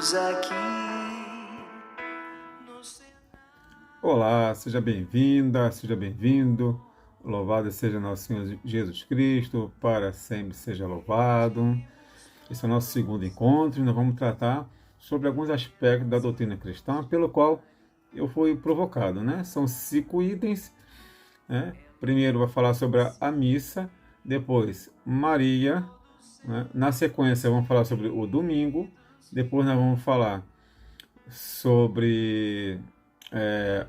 juntos aqui. Olá, seja bem-vinda, seja bem-vindo. Louvado seja nosso Senhor Jesus Cristo, para sempre seja louvado. Esse é o nosso segundo encontro e nós vamos tratar sobre alguns aspectos da doutrina cristã pelo qual eu fui provocado, né? São 5 itens, né? Primeiro vai falar sobre a missa, depois Maria, né? Na sequência vamos falar sobre o domingo, depois nós vamos falar sobre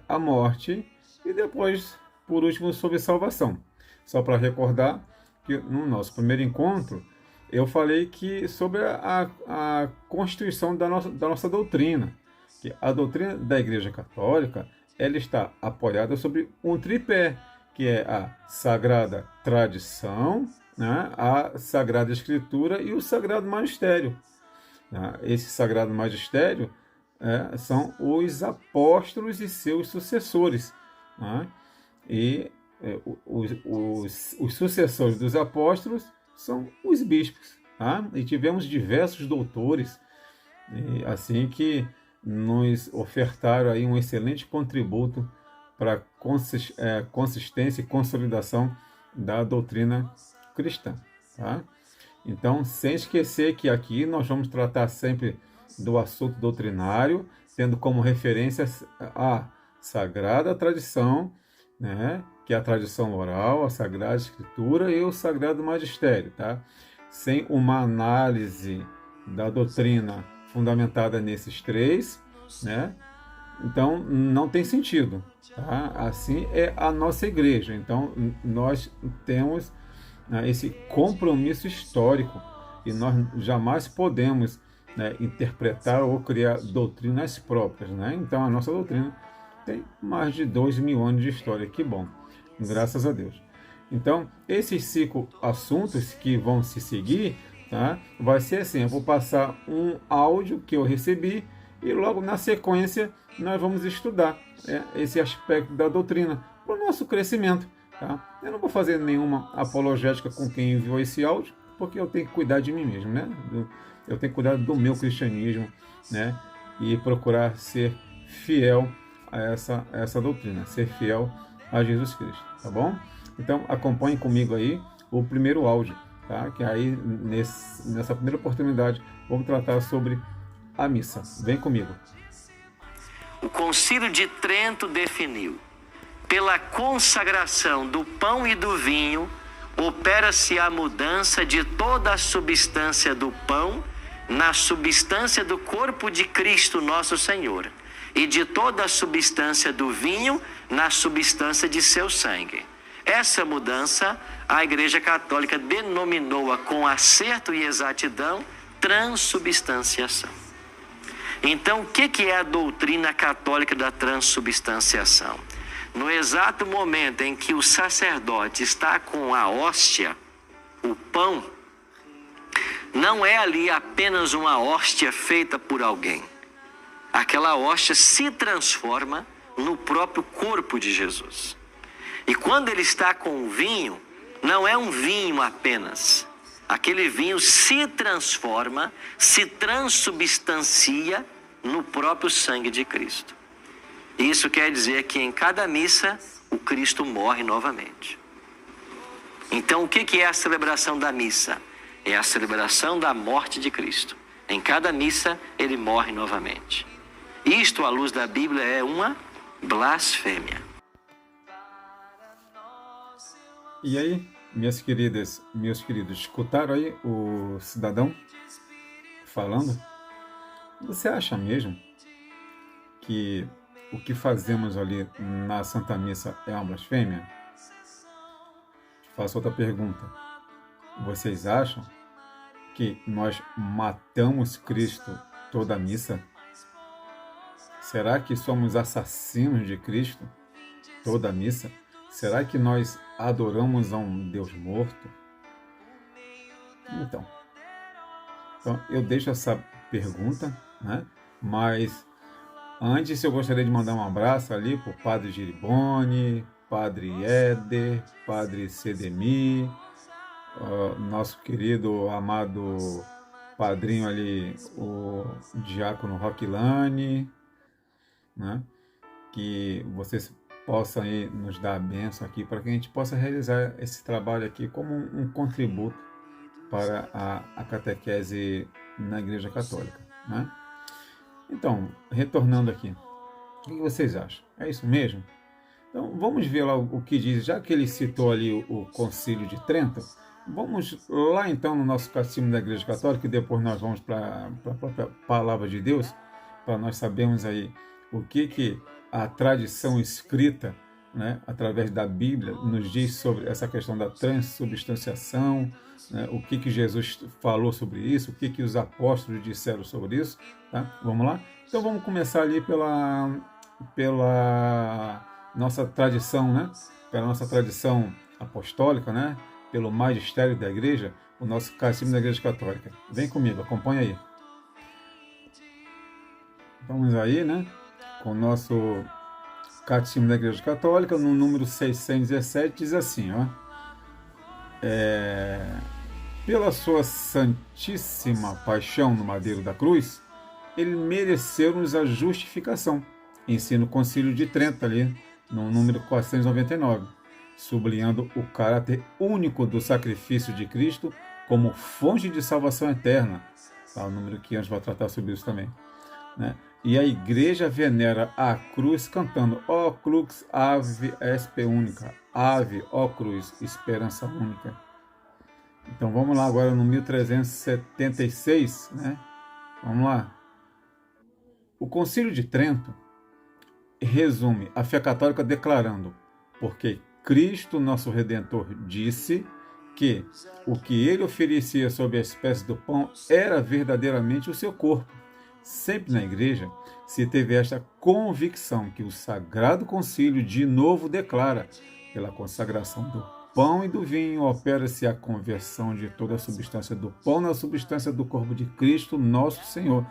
a morte e depois, por último, sobre salvação. Só para recordar que no nosso primeiro encontro eu falei que sobre a constituição da nossa doutrina, que a doutrina da Igreja Católica ela está apoiada sobre um tripé, que é a Sagrada Tradição, né, a Sagrada Escritura e o Sagrado Magistério. Esse Sagrado Magistério são os apóstolos e seus sucessores. Né? E os sucessores dos apóstolos são os bispos. Tá? E tivemos diversos doutores, assim que nos ofertaram aí um excelente contributo para a consistência e consolidação da doutrina cristã. Tá? Então, sem esquecer que aqui nós vamos tratar sempre do assunto doutrinário, tendo como referência a Sagrada Tradição, né, que é a tradição oral, a Sagrada Escritura e o Sagrado Magistério, tá? Sem uma análise da doutrina fundamentada nesses três, né? Então não tem sentido, tá? Assim é a nossa igreja. Então nós temos, né, esse compromisso histórico e nós jamais podemos, né, interpretar ou criar doutrinas próprias, né? Então a nossa doutrina tem mais de 2.000 anos de história, que bom, graças a Deus. Então esses 5 assuntos que vão se seguir, tá? Vai ser assim, eu vou passar um áudio que eu recebi e logo na sequência nós vamos estudar esse aspecto da doutrina para o nosso crescimento. Tá? Eu não vou fazer nenhuma apologética com quem enviou esse áudio, porque eu tenho que cuidar de mim mesmo, né? Eu tenho que cuidar do meu cristianismo, né? E procurar ser fiel a essa doutrina, ser fiel a Jesus Cristo, tá bom? Então acompanhe comigo aí o primeiro áudio, tá? Que aí nessa primeira oportunidade vamos tratar sobre a missa. Vem comigo. O Concílio de Trento definiu: pela consagração do pão e do vinho, opera-se a mudança de toda a substância do pão na substância do corpo de Cristo nosso Senhor, e de toda a substância do vinho na substância de seu sangue. Essa mudança, a Igreja Católica denominou-a com acerto e exatidão transubstanciação. Então, o que é a doutrina católica da transubstanciação? No exato momento em que o sacerdote está com a hóstia, o pão, não é ali apenas uma hóstia feita por alguém. Aquela hóstia se transforma no próprio corpo de Jesus. E quando ele está com o vinho, não é um vinho apenas. Aquele vinho se transforma, se transubstancia no próprio sangue de Cristo. Isso quer dizer que em cada missa o Cristo morre novamente. Então o que é a celebração da missa? É a celebração da morte de Cristo. Em cada missa ele morre novamente. Isto, à luz da Bíblia, é uma blasfêmia. E aí, minhas queridas, meus queridos, escutaram aí o cidadão falando? Você acha mesmo que o que fazemos ali na Santa Missa é uma blasfêmia? Faço outra pergunta. Vocês acham que nós matamos Cristo toda a missa? Será que somos assassinos de Cristo toda a missa? Será que nós adoramos a um Deus morto? Então eu deixo essa pergunta, né? Mas antes eu gostaria de mandar um abraço ali para o Padre Giribone, Padre Éder, Padre Cedemir, nosso querido, amado padrinho ali, o diácono Roquilane, né? Que vocês possam aí nos dar a bênção aqui para que a gente possa realizar esse trabalho aqui como um contributo para a catequese na Igreja Católica, né? Então, retornando aqui, o que vocês acham? É isso mesmo? Então, vamos ver lá o que diz, já que ele citou ali o Concílio de Trento, vamos lá então no nosso Catecismo da Igreja Católica e depois nós vamos para a própria Palavra de Deus, para nós sabermos aí o que a tradição escrita, né, através da Bíblia, nos diz sobre essa questão da transubstanciação, né, o que Jesus falou sobre isso, o que os apóstolos disseram sobre isso. Tá? Vamos lá? Então vamos começar ali pela nossa tradição, né? Pela nossa tradição apostólica, né? Pelo magistério da Igreja, o nosso Catecismo da Igreja Católica. Vem comigo, acompanha aí. Vamos aí, né? Com o nosso Catecismo da Igreja Católica, no número 617, diz assim, ó. Pela sua santíssima paixão no madeiro da cruz, ele mereceu-nos a justificação. Ensina o Concílio de Trento ali, no número 499, sublinhando o caráter único do sacrifício de Cristo como fonte de salvação eterna. Tá, o número 500 vai tratar sobre isso também, né? E a Igreja venera a cruz cantando ó crux ave espe única, ave, ó cruz, esperança única. Então vamos lá agora no 1376, né? Vamos lá. O Concílio de Trento resume a fé católica declarando: porque Cristo, nosso Redentor, disse que o que ele oferecia sob a espécie do pão era verdadeiramente o seu corpo. Sempre na Igreja se teve esta convicção que o Sagrado Concílio de novo declara: pela consagração do pão e do vinho opera-se a conversão de toda a substância do pão na substância do corpo de Cristo, nosso Senhor,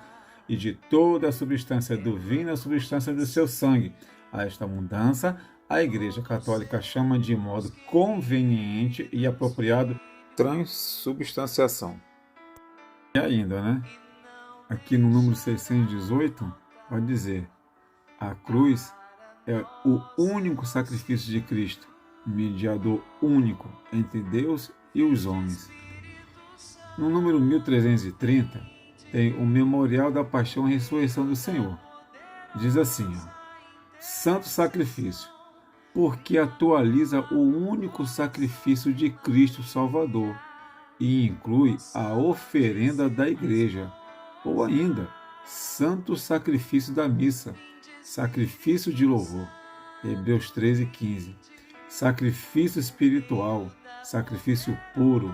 e de toda a substância do vinho na substância do seu sangue. A esta mudança, a Igreja Católica chama de modo conveniente e apropriado transubstanciação. E ainda, né? Aqui no número 618, vai dizer: a cruz é o único sacrifício de Cristo, mediador único entre Deus e os homens. No número 1330, tem o Memorial da Paixão e Ressurreição do Senhor. Diz assim, ó, Santo Sacrifício, porque atualiza o único sacrifício de Cristo Salvador e inclui a oferenda da Igreja, ou ainda, Santo Sacrifício da Missa, sacrifício de louvor, Hebreus 13:15, sacrifício espiritual, sacrifício puro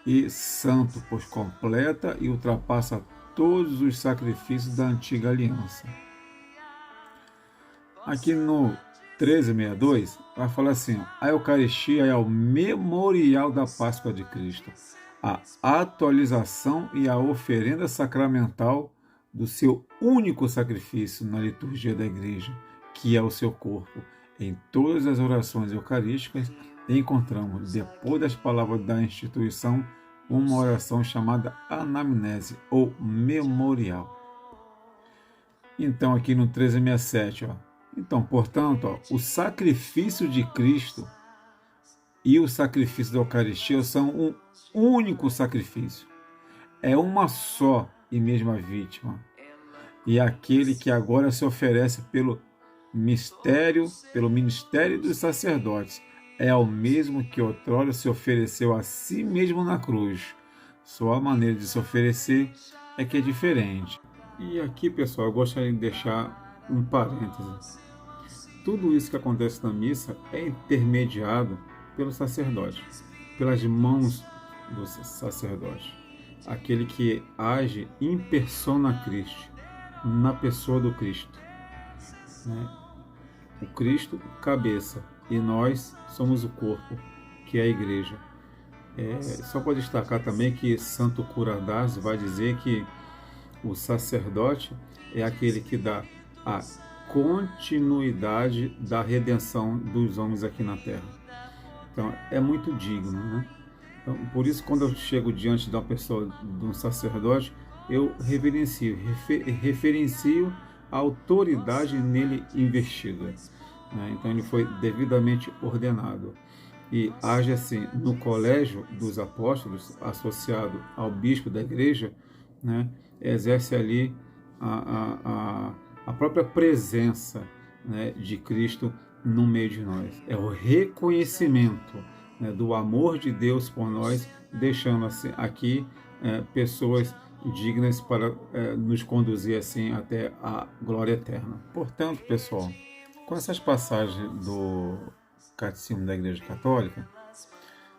e santo, pois completa e ultrapassa todos os sacrifícios da antiga aliança. Aqui no 1362, vai falar assim, a Eucaristia é o memorial da Páscoa de Cristo, a atualização e a oferenda sacramental do seu único sacrifício na liturgia da Igreja, que é o seu corpo. Em todas as orações eucarísticas, encontramos, depois das palavras da instituição, uma oração chamada anamnese, ou memorial. Então, aqui no 1367, ó, então, portanto, ó, o sacrifício de Cristo e o sacrifício da Eucaristia são um único sacrifício. É uma só e mesma vítima. E aquele que agora se oferece pelo ministério dos sacerdotes, é o mesmo que outrora se ofereceu a si mesmo na cruz. Só a maneira de se oferecer é que é diferente. E aqui, pessoal, eu gostaria de deixar um parêntese. Tudo isso que acontece na missa é intermediado pelo sacerdote, pelas mãos do sacerdote, aquele que age in persona Christi, na pessoa do Cristo, né? O Cristo, cabeça, e nós somos o corpo, que é a Igreja. Só para destacar também que Santo Curadás vai dizer que o sacerdote é aquele que dá a continuidade da redenção dos homens aqui na Terra. Então, é muito digno, né? Então, por isso, quando eu chego diante de uma pessoa, de um sacerdote, eu referencio a autoridade nele investida, né? Então, ele foi devidamente ordenado e age assim no colégio dos apóstolos, associado ao bispo da igreja, né? Exerce ali a própria presença, né, de Cristo no meio de nós. É o reconhecimento, né, do amor de Deus por nós, deixando assim, aqui pessoas dignas para nos conduzir assim até a glória eterna. Portanto, pessoal, com essas passagens do Catecismo da Igreja Católica,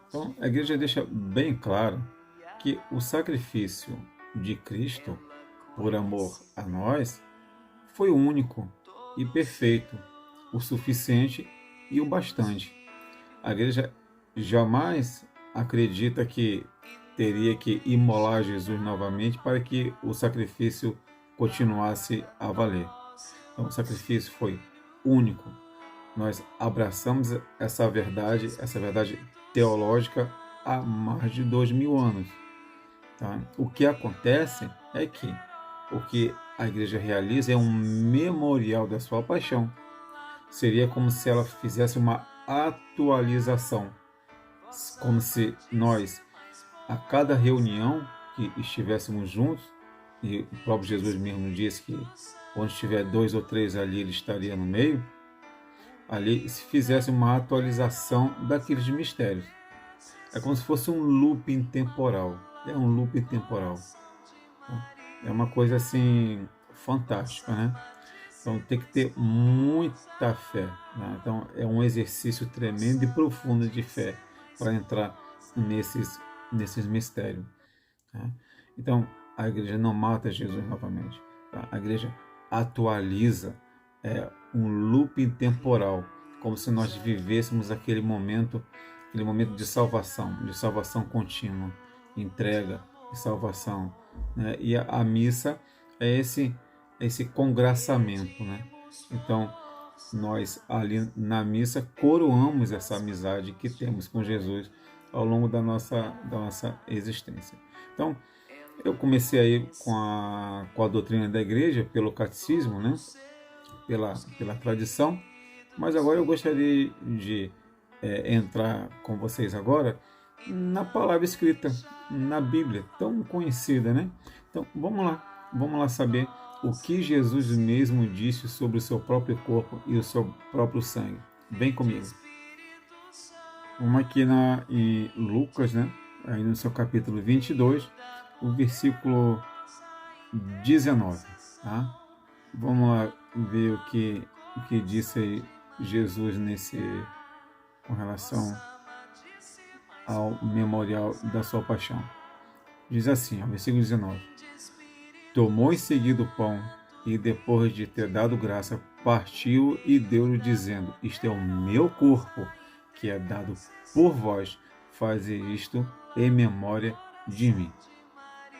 então a Igreja deixa bem claro que o sacrifício de Cristo por amor a nós foi único e perfeito, o suficiente e o bastante. A Igreja jamais acredita que teria que imolar Jesus novamente para que o sacrifício continuasse a valer. Então, o sacrifício foi único. Nós abraçamos essa verdade teológica há mais de 2000 anos. Tá? O que acontece é que o que a igreja realiza é um memorial da sua paixão. Seria como se ela fizesse uma atualização, como se nós, a cada reunião que estivéssemos juntos, e o próprio Jesus mesmo disse que onde estiver 2 ou 3 ali, ele estaria no meio, ali se fizesse uma atualização daqueles mistérios. É como se fosse um looping temporal. É um looping temporal. É uma coisa assim fantástica, né? Então tem que ter muita fé, né? Então é um exercício tremendo e profundo de fé para entrar nesses mistérios, né? Então a igreja não mata Jesus novamente, tá? A igreja atualiza um looping temporal, como se nós vivêssemos aquele momento de salvação contínua, entrega e salvação, né? E a missa é esse congraçamento, né? Então nós ali na missa coroamos essa amizade que temos com Jesus ao longo da nossa existência. Então eu comecei aí com a doutrina da igreja pelo catecismo, né? Pela tradição, mas agora eu gostaria de entrar com vocês agora na palavra escrita, na Bíblia, tão conhecida, né? Então vamos lá saber o que Jesus mesmo disse sobre o seu próprio corpo e o seu próprio sangue. Vem comigo. Vamos aqui em Lucas, né? Aí no seu capítulo 22, o versículo 19, tá? Vamos lá ver o que disse aí Jesus com relação ao memorial da sua paixão. Diz assim, ó, versículo 19: Tomou em seguida o pão e, depois de ter dado graça, partiu e deu-lhe, dizendo: Isto é o meu corpo, que é dado por vós. Faze isto em memória de mim.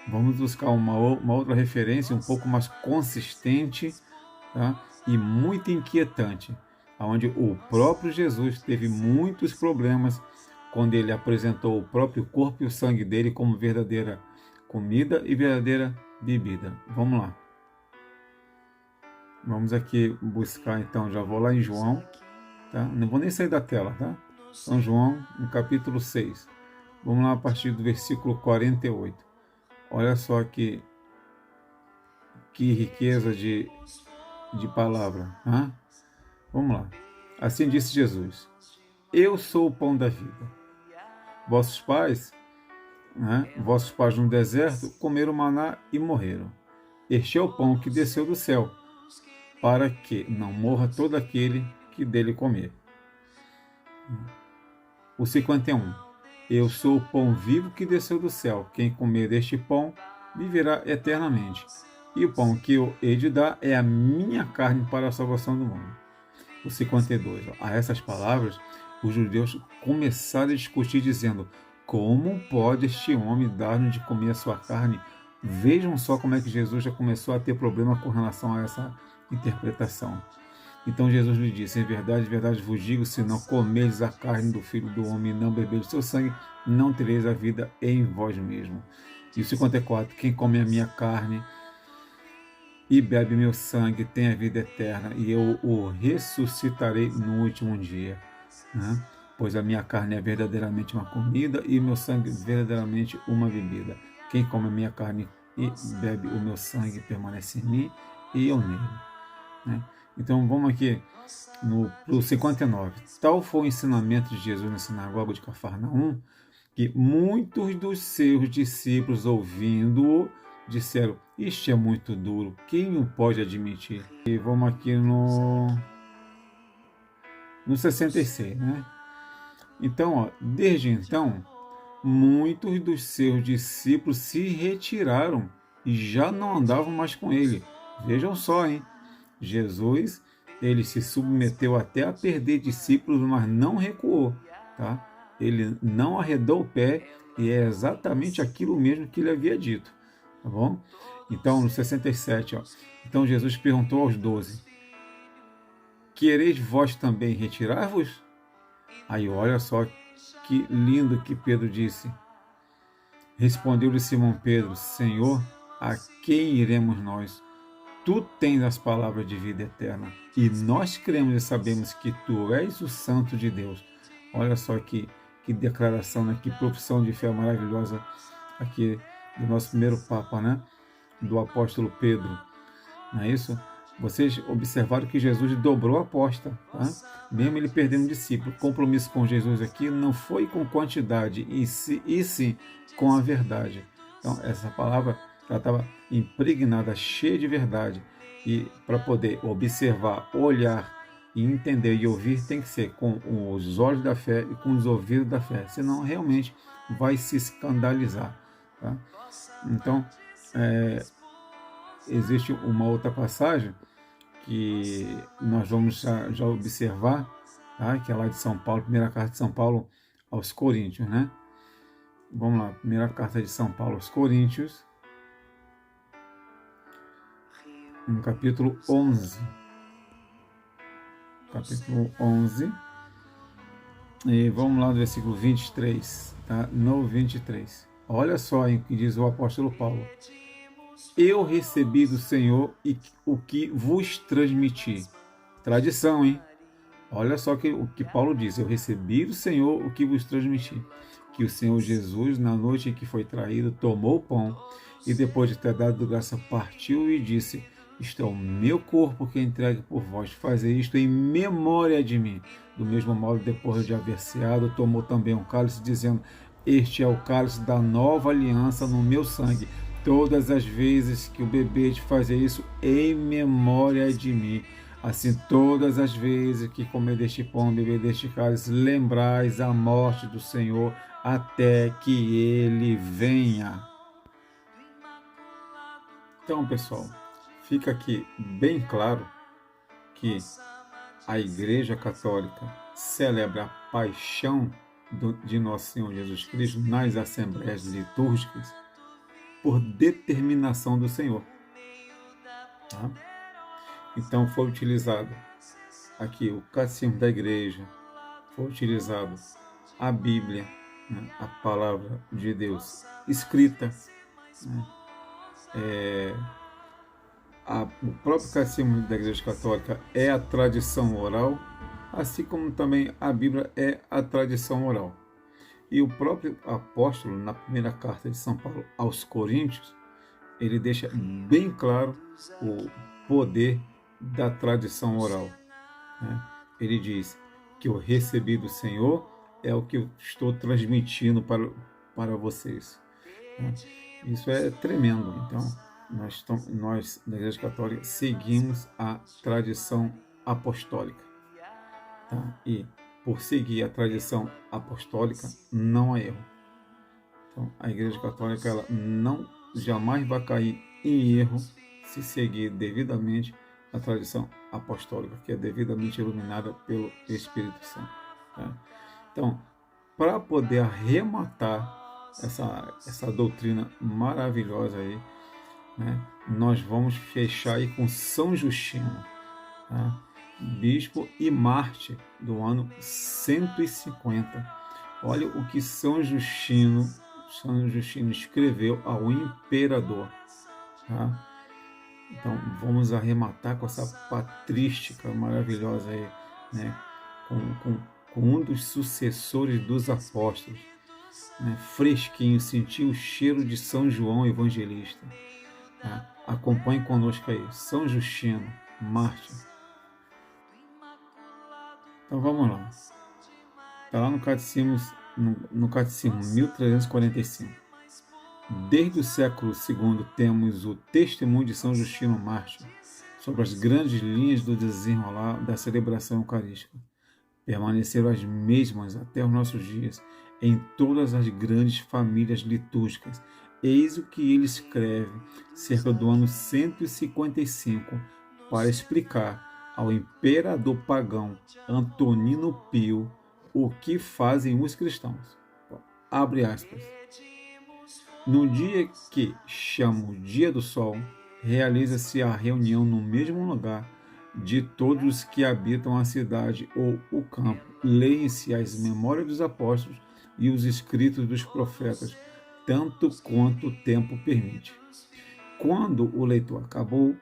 Vamos buscar uma outra referência um pouco mais consistente, tá? E muito inquietante, onde o próprio Jesus teve muitos problemas quando ele apresentou o próprio corpo e o sangue dele como verdadeira comida e verdadeira bebida. Vamos lá. Vamos aqui buscar então, já vou lá em João, tá? Não vou nem sair da tela, tá? São João, no capítulo 6. Vamos lá a partir do versículo 48. Olha só que riqueza de palavra, tá? Vamos lá. Assim disse Jesus: Eu sou o pão da vida. Vossos pais no deserto comeram maná e morreram. Este é o pão que desceu do céu, para que não morra todo aquele que dele comer. O 51. Eu sou o pão vivo que desceu do céu. Quem comer deste pão viverá eternamente. E o pão que eu hei de dar é a minha carne para a salvação do mundo. O 52. A essas palavras, os judeus começaram a discutir, dizendo: Como pode este homem dar-nos de comer a sua carne? Vejam só como é que Jesus já começou a ter problema com relação a essa interpretação. Então Jesus lhe disse: em verdade vos digo, se não comerdes a carne do Filho do Homem e não beberdes o seu sangue, não tereis a vida em vós mesmo. E o 54, quem come a minha carne e bebe meu sangue tem a vida eterna, e eu o ressuscitarei no último dia. Né? Pois a minha carne é verdadeiramente uma comida e o meu sangue verdadeiramente uma bebida. Quem come a minha carne e bebe o meu sangue permanece em mim e eu nele. Né? Então vamos aqui no 59. Tal foi o ensinamento de Jesus na sinagoga de Cafarnaum, que muitos dos seus discípulos, ouvindo-o, disseram: isto é muito duro, quem o pode admitir? E vamos aqui no 66, né? Então, desde então, muitos dos seus discípulos se retiraram e já não andavam mais com ele. Vejam só, hein? Jesus, ele se submeteu até a perder discípulos, mas não recuou, tá? Ele não arredou o pé e é exatamente aquilo mesmo que ele havia dito, tá bom? Então, no 67, ó, então Jesus perguntou aos 12: quereis vós também retirar-vos? Aí olha só que lindo que Pedro disse. Respondeu-lhe Simão Pedro: Senhor, a quem iremos nós? Tu tens as palavras de vida eterna, e nós cremos e sabemos que tu és o Santo de Deus. Olha só que declaração, né? Que profissão de fé maravilhosa aqui do nosso primeiro Papa, né? Do apóstolo Pedro, não é isso? Vocês observaram que Jesus dobrou a aposta, tá? Mesmo ele perdendo discípulo. O compromisso com Jesus aqui não foi com quantidade, e sim com a verdade. Então, essa palavra ela estava impregnada, cheia de verdade. E para poder observar, olhar e entender e ouvir, tem que ser com os olhos da fé e com os ouvidos da fé. Senão, realmente vai se escandalizar. Tá? Então, existe uma outra passagem que nós vamos já observar, tá? Que é lá de São Paulo, primeira carta de São Paulo aos Coríntios, né? Vamos lá, primeira carta de São Paulo aos Coríntios, no capítulo 11. Capítulo 11. E vamos lá no versículo 23, tá? No 23. Olha só o que diz o apóstolo Paulo. Eu recebi do Senhor o que vos transmiti. Tradição, hein? Olha só o que Paulo diz. Eu recebi do Senhor o que vos transmiti. Que o Senhor Jesus, na noite em que foi traído, tomou o pão e depois de ter dado graça, partiu e disse: isto é o meu corpo que é entregue por vós. Fazei isto em memória de mim. Do mesmo modo, depois de haver ceado, tomou também um cálice, dizendo: este é o cálice da nova aliança no meu sangue. Todas as vezes que o bebedes, fazer isso em memória de mim. Assim, todas as vezes que comer deste pão, beber deste cálice, lembrais a morte do Senhor até que ele venha. Então, pessoal, fica aqui bem claro que a Igreja Católica celebra a paixão de Nosso Senhor Jesus Cristo nas assembleias litúrgicas por determinação do Senhor. Tá? Então foi utilizado aqui o Catecismo da Igreja, foi utilizado a Bíblia, né, a Palavra de Deus escrita, né, o próprio Catecismo da Igreja Católica é a tradição oral, assim como também a Bíblia é a tradição oral. E o próprio apóstolo, na primeira carta de São Paulo aos Coríntios, ele deixa bem claro o poder da tradição oral. Né? Ele diz que eu recebi do Senhor é o que eu estou transmitindo para vocês. Né? Isso é tremendo. Então, nós da Igreja Católica seguimos a tradição apostólica. Tá? E por seguir a tradição apostólica, não há erro. Então, a Igreja Católica ela não jamais vai cair em erro se seguir devidamente a tradição apostólica, que é devidamente iluminada pelo Espírito Santo. Tá? Então, para poder arrematar essa doutrina maravilhosa aí, né, nós vamos fechar aí com São Justino. Tá? bispo e mártir do ano 150. Olha o que São Justino escreveu ao imperador. Tá? Então vamos arrematar com essa patrística maravilhosa aí, né? com um dos sucessores dos apóstolos, né? Fresquinho, sentiu o cheiro de São João Evangelista. Tá? Acompanhe conosco aí, São Justino, mártir. Então vamos lá. Está lá no Catecismo, no Catecismo 1345. Desde o século II temos o testemunho de São Justino Mártir sobre as grandes linhas do desenrolar da celebração eucarística. Permaneceram as mesmas até os nossos dias em todas as grandes famílias litúrgicas. Eis o que ele escreve cerca do ano 155 para explicar ao imperador pagão Antonino Pio o que fazem os cristãos. Abre aspas. No dia que chamo Dia do Sol, realiza-se a reunião no mesmo lugar de todos os que habitam a cidade ou o campo. Leem-se as memórias dos apóstolos e os escritos dos profetas, tanto quanto o tempo permite. Quando o leitor acabou,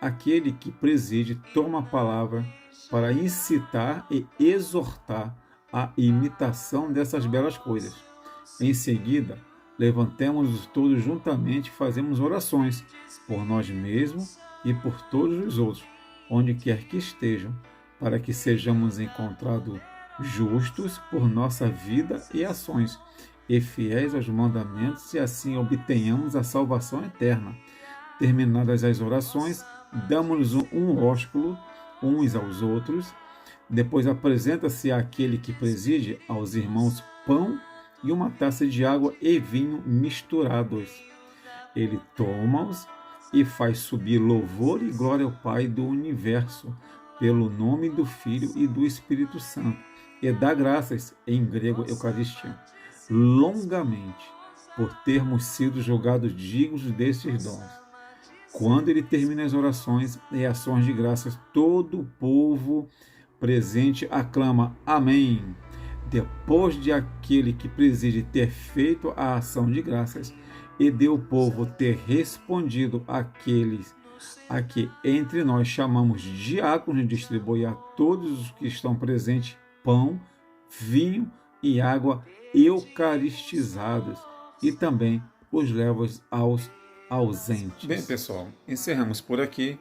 aquele que preside toma a palavra para incitar e exortar a imitação dessas belas coisas. Em seguida, levantemos-nos todos juntamente e fazemos orações por nós mesmos e por todos os outros, onde quer que estejam, para que sejamos encontrados justos por nossa vida e ações, e fiéis aos mandamentos, e assim obtenhamos a salvação eterna. Terminadas as orações, damos-nos um ósculo uns aos outros. Depois apresenta-se àquele que preside aos irmãos pão e uma taça de água e vinho misturados. Ele toma-os e faz subir louvor e glória ao Pai do universo, pelo nome do Filho e do Espírito Santo, e dá graças, em grego Eucaristia, longamente, por termos sido julgados dignos desses dons. Quando ele termina as orações e ações de graças, todo o povo presente aclama Amém. Depois de aquele que preside ter feito a ação de graças e de o povo ter respondido àqueles a que entre nós chamamos diáconos, distribui a todos os que estão presentes pão, vinho e água eucaristizados, e também os leva aos ausentes. Bem, pessoal, encerramos por aqui.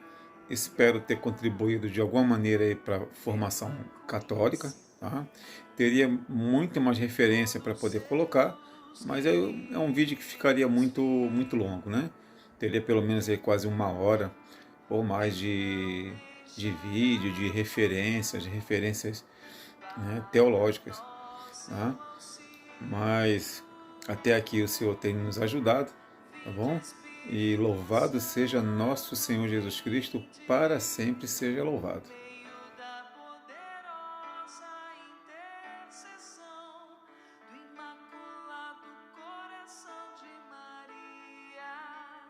Espero ter contribuído de alguma maneira para a formação católica. Tá? Teria muito mais referência para poder colocar, mas é um vídeo que ficaria muito longo, né? Teria pelo menos aí quase 1 hora ou mais de vídeo, de referências, né, teológicas. Tá? Mas até aqui o Senhor tem nos ajudado, tá bom? E louvado seja nosso Senhor Jesus Cristo, para sempre seja louvado.